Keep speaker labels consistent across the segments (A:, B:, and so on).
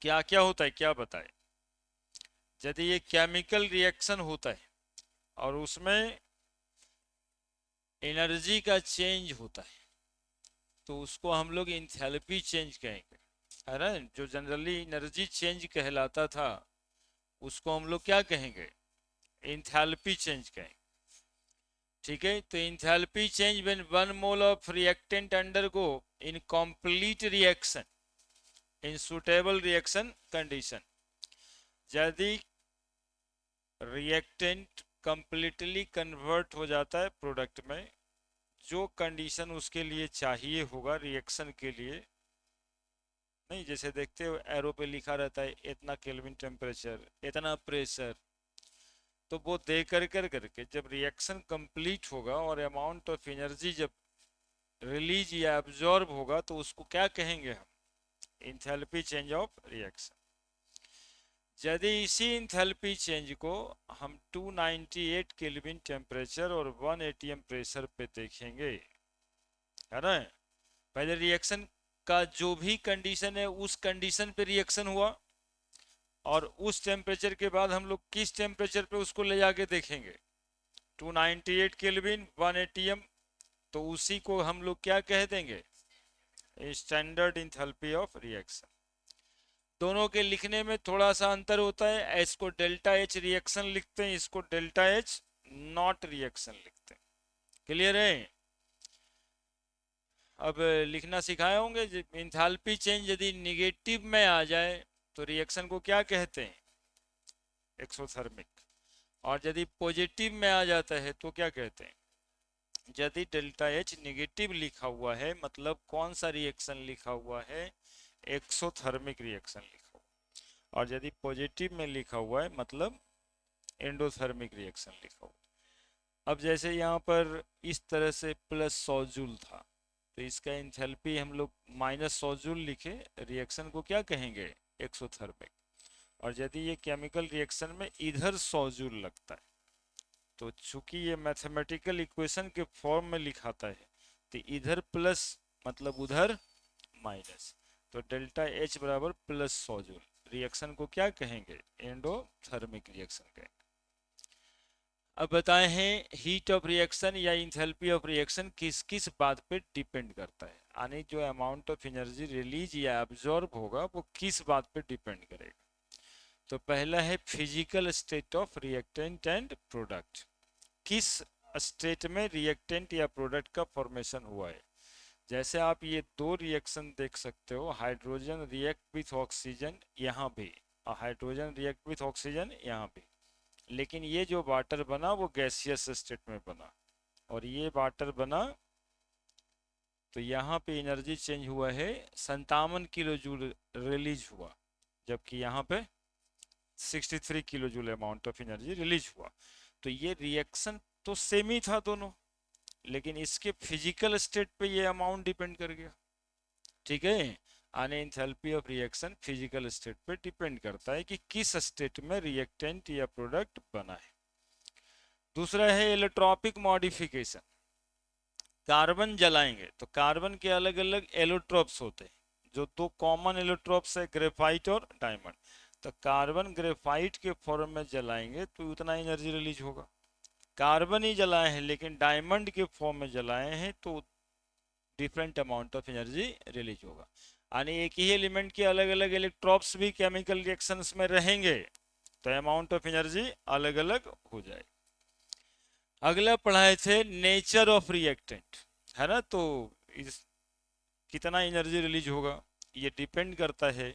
A: क्या क्या होता है, क्या बताए। यदि ये केमिकल रिएक्शन होता है और उसमें एनर्जी का चेंज होता है तो उसको हम लोग इंथैल्पी चेंज कहेंगे, है ना। जो जनरली एनर्जी चेंज कहलाता था उसको हम लोग क्या कहेंगे, इंथैल्पी चेंज कहेंगे। ठीक है, तो enthalpy change when 1 mole of reactant undergo in complete reaction in suitable reaction condition. यदि रिएक्टेंट कंप्लीटली कन्वर्ट हो जाता है प्रोडक्ट में, जो कंडीशन उसके लिए चाहिए होगा रिएक्शन के लिए, नहीं जैसे देखते हो एरो पे लिखा रहता है इतना केल्विन टेम्परेचर, इतना प्रेशर, तो वो दे करके जब रिएक्शन कंप्लीट होगा और अमाउंट ऑफ एनर्जी जब रिलीज या एब्जॉर्ब होगा तो उसको क्या कहेंगे हम, इंथैल्पी चेंज ऑफ रिएक्शन। यदि इसी इंथैल्पी चेंज को हम 298 केल्विन टेम्परेचर और 1 एटीएम प्रेशर पे देखेंगे, है ना। पहले रिएक्शन का जो भी कंडीशन है उस कंडीशन पे रिएक्शन हुआ और उस टेम्परेचर के बाद हम लोग किस टेम्परेचर पे उसको ले जाके देखेंगे, 298 केल्विन 1 एटीएम, तो उसी को हम लोग क्या कह देंगे, स्टैंडर्ड इंथैल्पी ऑफ रिएक्शन। दोनों के लिखने में थोड़ा सा अंतर होता है, इसको डेल्टा एच रिएक्शन लिखते हैं, इसको डेल्टा एच नॉट रिएक्शन लिखते हैं। क्लियर है। अब लिखना सिखाए होंगे। इंथैल्पी चेंज यदि निगेटिव में आ जाए तो रिएक्शन को क्या कहते हैं, एक्सोथर्मिक। और यदि पॉजिटिव में आ जाता है तो क्या कहते हैं, यदि डेल्टा एच निगेटिव लिखा हुआ है मतलब कौन सा रिएक्शन लिखा हुआ है, एक्सोथर्मिक रिएक्शन लिखा हुआ, और यदि पॉजिटिव में लिखा हुआ है मतलब एंडोथर्मिक रिएक्शन लिखा हुआ। अब जैसे यहाँ पर इस तरह से प्लस 100 जूल था तो इसका इंथैल्पी हम लोग माइनस 100 जूल लिखे, रिएक्शन को क्या कहेंगे, एक्सोथर्मिक। और यदि ये केमिकल रिएक्शन में इधर 100 जूल लगता है तो चूंकि ये मैथमेटिकल इक्वेशन के फॉर्म में लिखाता है तो इधर प्लस मतलब उधर माइनस, तो डेल्टा एच बराबर प्लस 100 जूल। रिएक्शन को क्या कहेंगे, एंडोथर्मिक रिएक्शन कहेंगे। अब बताए हैं हीट ऑफ रिएक्शन या इंथैल्पी ऑफ रिएक्शन किस किस बात पे डिपेंड करता है, यानी जो अमाउंट ऑफ एनर्जी रिलीज या एब्जॉर्ब होगा वो किस बात पे डिपेंड करेगा। तो पहला है physical state of reactant and product, किस स्टेट में रिएक्टेंट या प्रोडक्ट का फॉर्मेशन हुआ है। जैसे आप ये दो रिएक्शन देख सकते हो, हाइड्रोजन रिएक्ट विथ ऑक्सीजन यहाँ भी और हाइड्रोजन रिएक्ट विथ ऑक्सीजन यहाँ भी, लेकिन ये जो वाटर बना वो गैसियस स्टेट में बना और ये वाटर बना तो यहाँ पे एनर्जी चेंज हुआ है 57 किलो जूल रिलीज हुआ, जबकि यहाँ पे 63 kilo joule amount of energy release हुआ। तो ये रिएक्शन तो सेम ही था दोनों, लेकिन इसके फिजिकल स्टेट पे ये अमाउंट डिपेंड कर गया। ठीक है, आने enthalpy of reaction physical state पे डिपेंड करता है कि किस स्टेट में रिएक्टेंट या प्रोडक्ट बना है। दूसरा है एलोट्रॉपिक मॉडिफिकेशन, कार्बन जलाएंगे तो कार्बन के अलग अलग एलोट्रोप्स होते हैं, जो दो कॉमन एलोट्रोप्स है ग्रेफाइट और डायमंड। तो कार्बन ग्रेफाइट के फॉर्म में जलाएंगे तो उतना एनर्जी रिलीज होगा, कार्बन ही जलाए हैं लेकिन डायमंड के फॉर्म में जलाए हैं तो different amount of energy release होगा। यानी एक ही एलिमेंट के अलग अलग इलेक्ट्रॉप्स भी केमिकल रिएक्शंस में रहेंगे तो अमाउंट ऑफ एनर्जी अलग अलग हो जाए। अगला पढ़ाए थे नेचर ऑफ रिएक्टेंट, है ना। तो इस कितना एनर्जी रिलीज होगा ये डिपेंड करता है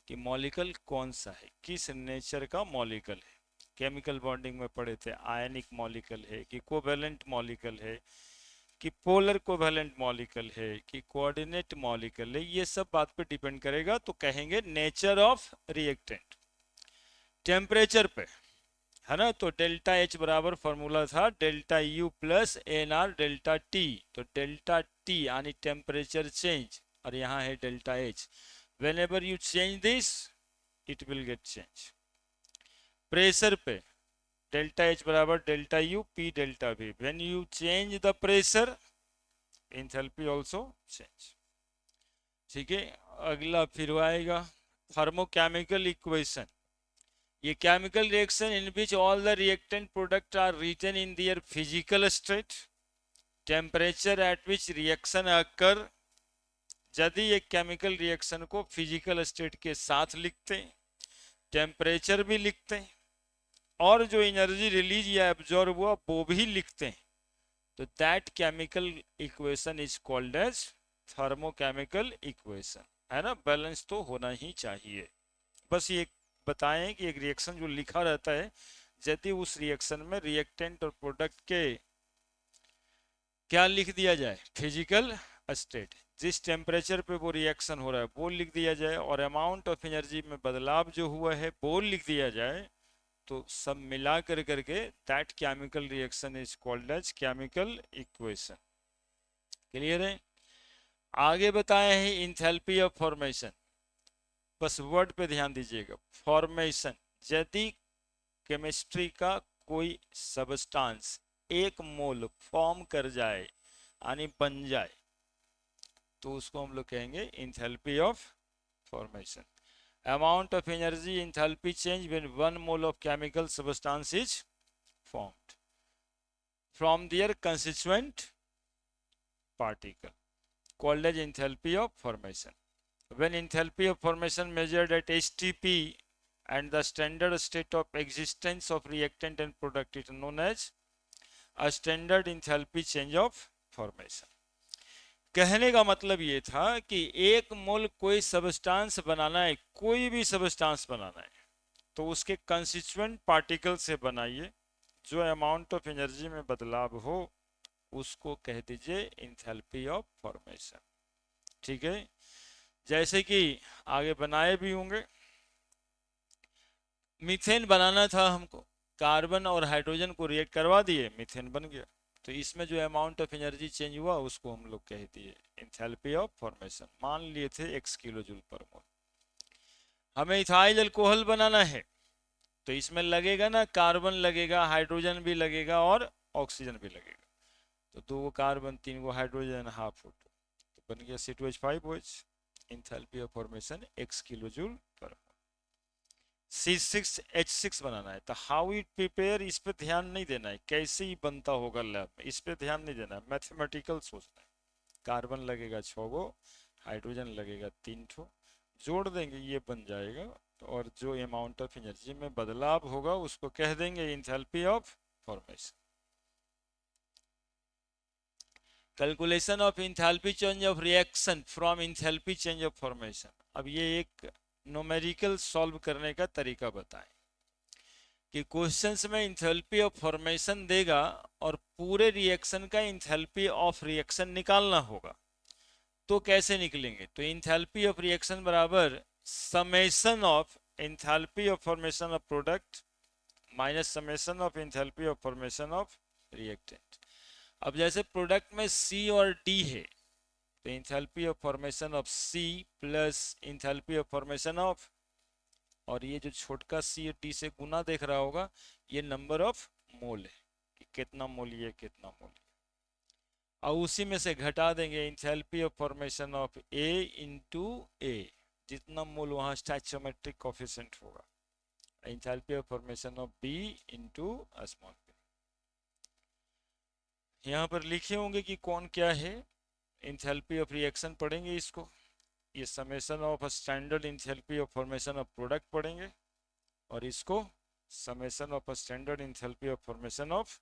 A: कि मॉलिक्यूल कौन सा है, किस नेचर का मॉलिक्यूल है। केमिकल बॉन्डिंग में पढ़े थे आयनिक मॉलिक्यूल है कि कोवेलेंट मॉलिक्यूल है कि पोलर कोवेलेंट मॉलिक्यूल है कि कोऑर्डिनेट मॉलिक्यूल है, ये सब बात पे डिपेंड करेगा तो कहेंगे नेचर ऑफ रिएक्टेंट। टेम्परेचर पे, है ना, तो डेल्टा एच बराबर फॉर्मूला था delta U plus N R delta T, तो डेल्टा टी यानी टेम्परेचर चेंज और यहाँ है delta H, whenever you change this it will get change. Pressure पे डेल्टा एच बराबर delta U P delta V, when you change the pressure enthalpy also change. ठीक है, अगला फिर आएगा thermochemical equation. ये chemical reaction in which all the reactant products are written in their physical state, temperature at which reaction occur. यदि एक chemical reaction को physical state के साथ लिखते हैं, टेम्परेचर भी लिखते हैं, और जो एनर्जी रिलीज या एब्जॉर्ब हुआ वो भी लिखते हैं, तो that chemical equation is called as thermochemical equation. है ना, बैलेंस तो होना ही चाहिए। बस ये बताएं कि एक रिएक्शन जो लिखा रहता है, यदि उस रिएक्शन में रिएक्टेंट और प्रोडक्ट के क्या लिख दिया जाए, फिजिकल स्टेट, जिस टेम्परेचर पे वो रिएक्शन हो रहा है वो लिख दिया जाए, और अमाउंट ऑफ एनर्जी में बदलाव जो हुआ है वो लिख दिया जाए, तो सब मिला कर करके that chemical reaction is called as chemical equation. Clear है? आगे बताए हैं इंथैल्पी ऑफ फॉर्मेशन। बस वर्ड पे ध्यान दीजिएगा, फॉर्मेशन। यदि केमिस्ट्री का कोई सबस्टांस एक मोल फॉर्म कर जाए यानी बन जाए, तो उसको हम लोग कहेंगे enthalpy of formation. amount of energy enthalpy change when 1 mole of chemical substance is formed from their constituent particle, called as enthalpy of formation. When enthalpy of formation measured at HTP and the standard state of existence of reactant and product is known as a standard enthalpy change of formation. कहने का मतलब ये था कि एक मोल कोई substance बनाना है, कोई भी सबस्टांस बनाना है, तो उसके कंस्टिट्यूएंट पार्टिकल से बनाइए, जो अमाउंट ऑफ एनर्जी में बदलाव हो उसको कह दीजिए इंथैल्पी ऑफ फॉर्मेशन। ठीक है, जैसे कि आगे बनाए भी होंगे, मीथेन बनाना था हमको, कार्बन और हाइड्रोजन को रिएक्ट करवा दिए, मीथेन बन गया, तो इसमें जो अमाउंट ऑफ एनर्जी चेंज हुआ उसको हम लोग कह दिए एंथैल्पी ऑफ फॉर्मेशन। मान लिए थे x किलो जूल पर मोल। हमें इथाइल अल्कोहल बनाना है, तो इसमें लगेगा ना, कार्बन लगेगा, हाइड्रोजन भी लगेगा और ऑक्सीजन भी लगेगा, तो 2 कार्बन 3 हाइड्रोजन, हाफ फोटो, तो बन गया C2H5OH। Enthalpy of formation x kilo joule पर मोल। C6H6 बनाना है, तो हाउ इट प्रिपेयर, इस पे ध्यान नहीं देना है, कैसे ही बनता होगा लैब में, इस पे ध्यान नहीं देना है, मैथमेटिकल सोचना है। कार्बन लगेगा 6 हाइड्रोजन लगेगा 3 जोड़ देंगे, ये बन जाएगा, और जो अमाउंट ऑफ एनर्जी में बदलाव होगा उसको कह देंगे enthalpy of formation. Calculation of enthalpy change of reaction from enthalpy change of formation. अब ये एक न्यूमेरिकल सॉल्व करने का तरीका बताएं कि क्वेश्चंस में इंथैल्पी ऑफ फॉर्मेशन देगा और पूरे रिएक्शन का इंथैल्पी ऑफ रिएक्शन निकालना होगा, तो कैसे निकलेंगे? तो इंथैल्पी ऑफ रिएक्शन बराबर summation of enthalpy of formation of product minus summation of enthalpy of formation of reactant. अब जैसे प्रोडक्ट में C और D है, तो enthalpy of formation of C plus enthalpy of formation of, और ये जो छोटका C और D से गुना देख रहा होगा, ये नंबर ऑफ मोल है कि कितना मोल ये कितना मोल है, और उसी में से घटा देंगे enthalpy of formation of A into A, जितना मोल वहाँ स्टोइकोमेट्रिक कोफिशिएंट होगा, enthalpy of formation of B into small b। यहाँ पर लिखे होंगे कि कौन क्या है, इंथैल्पी ऑफ रिएक्शन पढ़ेंगे इसको, ये summation of standard enthalpy of formation of product पढ़ेंगे, और इसको summation of standard enthalpy of formation of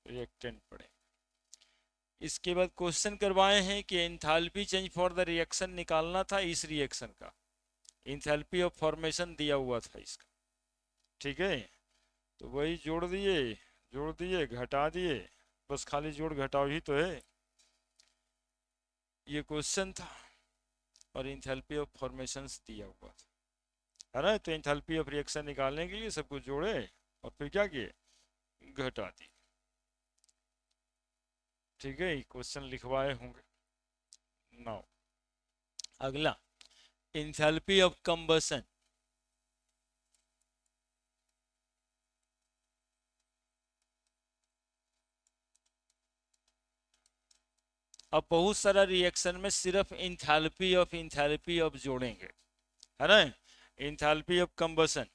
A: reactant पढ़ेंगे। इसके बाद क्वेश्चन करवाए हैं कि enthalpy change for the reaction निकालना था, इस रिएक्शन का एंथैल्पी ऑफ फॉर्मेशन दिया हुआ था इसका। ठीक है, तो वही जोड़ दिए घटा दिए, बस खाली जोड़ घटाव ही तो है, ये क्वेश्चन था, और एंथैल्पी ऑफ फॉर्मेशन दिया हुआ था, है ना। तो एंथैल्पी ऑफ रिएक्शन निकालने के लिए सब कुछ जोड़े और फिर क्या किए, घटा दिए। ठीक है, क्वेश्चन लिखवाए होंगे। नाउ अगला, एंथैल्पी ऑफ कंबशन। अब बहुत सारा रिएक्शन में सिर्फ इंथैल्पी ऑफ जोड़ेंगे, है ना। Enthalpy of combustion